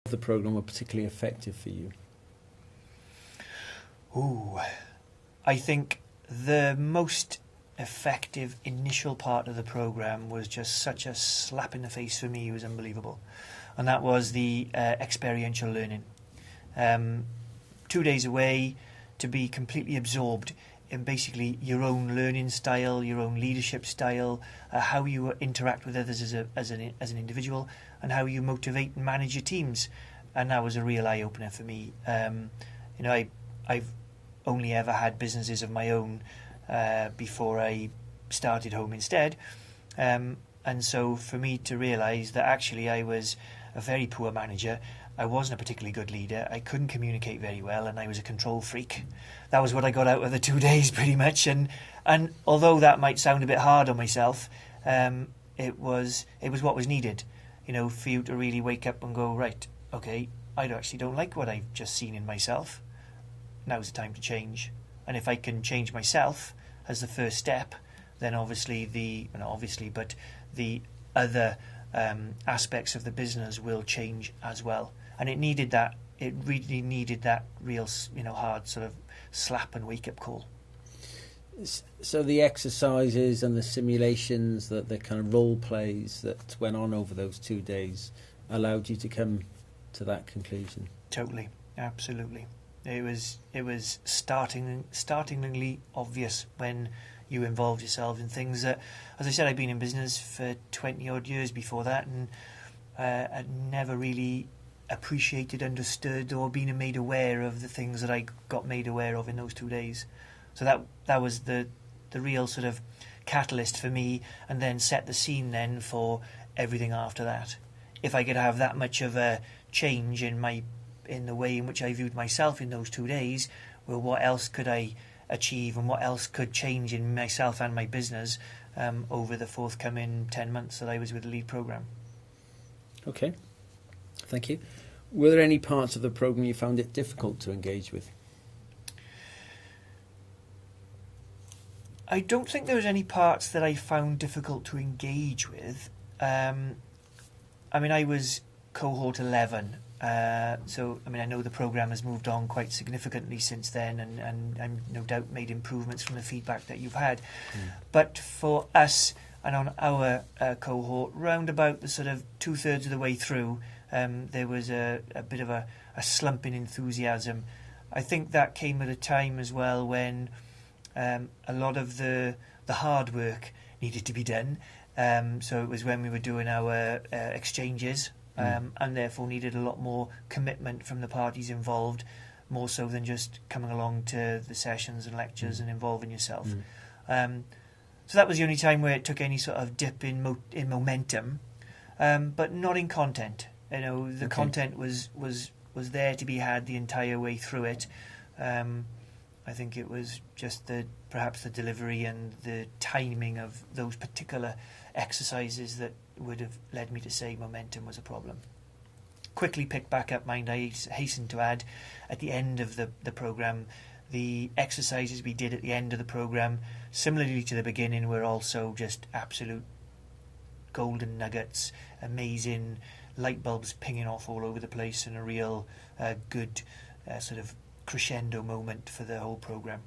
the program were particularly effective for you? Ooh, I think the most effective initial part of the program was just such a slap in the face for me. It was unbelievable, and that was the experiential learning. 2 days away, to be completely absorbed in basically your own learning style, your own leadership style, how you interact with others as an individual, and how you motivate and manage your teams. And that was a real eye opener for me. I've only ever had businesses of my own before I started Home Instead, and so for me to realise that actually I was a very poor manager. I wasn't a particularly good leader. I couldn't communicate very well, and I was a control freak. That was what I got out of the 2 days, pretty much. And although that might sound a bit hard on myself, it was what was needed, for you to really wake up and go, right, okay, I actually don't like what I've just seen in myself. Now's the time to change. And if I can change myself as the first step, then obviously the other aspects of the business will change as well. And it needed that. It really needed that real, hard sort of slap and wake up call. So the exercises and the simulations, the kind of role plays that went on over those 2 days, allowed you to come to that conclusion. Totally, absolutely. It was startlingly obvious when you involved yourself in things that, as I said, I'd been in business for 20 odd years before that, and I'd never really appreciated, understood, or been made aware of the things that I got made aware of in those 2 days. So that was the real sort of catalyst for me, and then set the scene then for everything after that. If I could have that much of a change in the way in which I viewed myself in those 2 days, well, what else could I achieve, and what else could change in myself and my business over the forthcoming 10 months that I was with the lead program. Okay, thank you. Were there any parts of the program you found it difficult to engage with? I don't think there was any parts that I found difficult to engage with. I was cohort 11. I know the programme has moved on quite significantly since then, and no doubt made improvements from the feedback that you've had. But for us, and on our cohort, round about the sort of 2/3 of the way through, there was a bit of a slump in enthusiasm. I think that came at a time as well when a lot of the hard work needed to be done. So it was when we were doing our exchanges, and therefore needed a lot more commitment from the parties involved, more so than just coming along to the sessions and lectures and involving yourself. So that was the only time where it took any sort of dip in momentum, but not in content. The content was there to be had the entire way through it. I think it was just perhaps the delivery and the timing of those particular exercises that would have led me to say momentum was a problem. Quickly picked back up, mind I hasten to add, at the end of the programme, the exercises we did at the end of the programme, similarly to the beginning, were also just absolute golden nuggets, amazing light bulbs pinging off all over the place, and a real good sort of crescendo moment for the whole programme.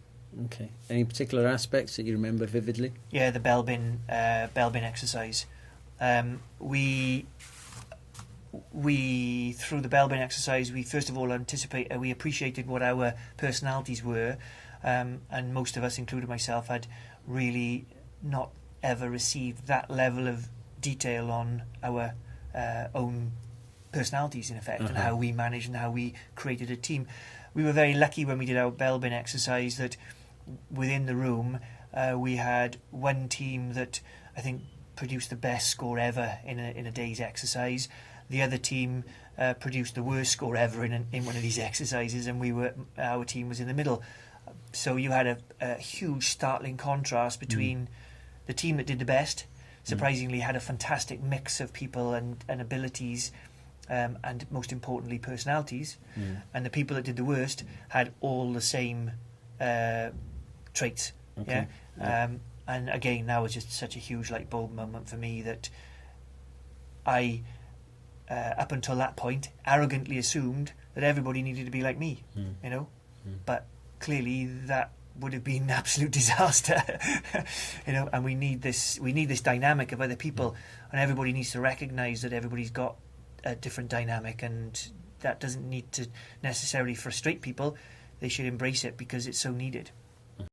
Okay. Any particular aspects that you remember vividly? Yeah, the bell bin exercise. We through the bell bin exercise, we first of all we appreciated what our personalities were, and most of us, including myself, had really not ever received that level of detail on our own personalities, in effect, and how we managed and how we created a team. We were very lucky when we did our bell bin exercise that within the room we had one team that I think produced the best score ever in a day's exercise. The other team produced the worst score ever in one of these exercises, and our team was in the middle. So you had a huge startling contrast between the team that did the best, surprisingly had a fantastic mix of people and abilities, and most importantly personalities, and the people that did the worst had all the same traits. Okay. And again, that was just such a huge light bulb moment for me that I up until that point, arrogantly assumed that everybody needed to be like me, you know. But clearly that would have been an absolute disaster, you know. And we need this dynamic of other people, and everybody needs to recognise that everybody's got a different dynamic, and that doesn't need to necessarily frustrate people. They should embrace it because it's so needed.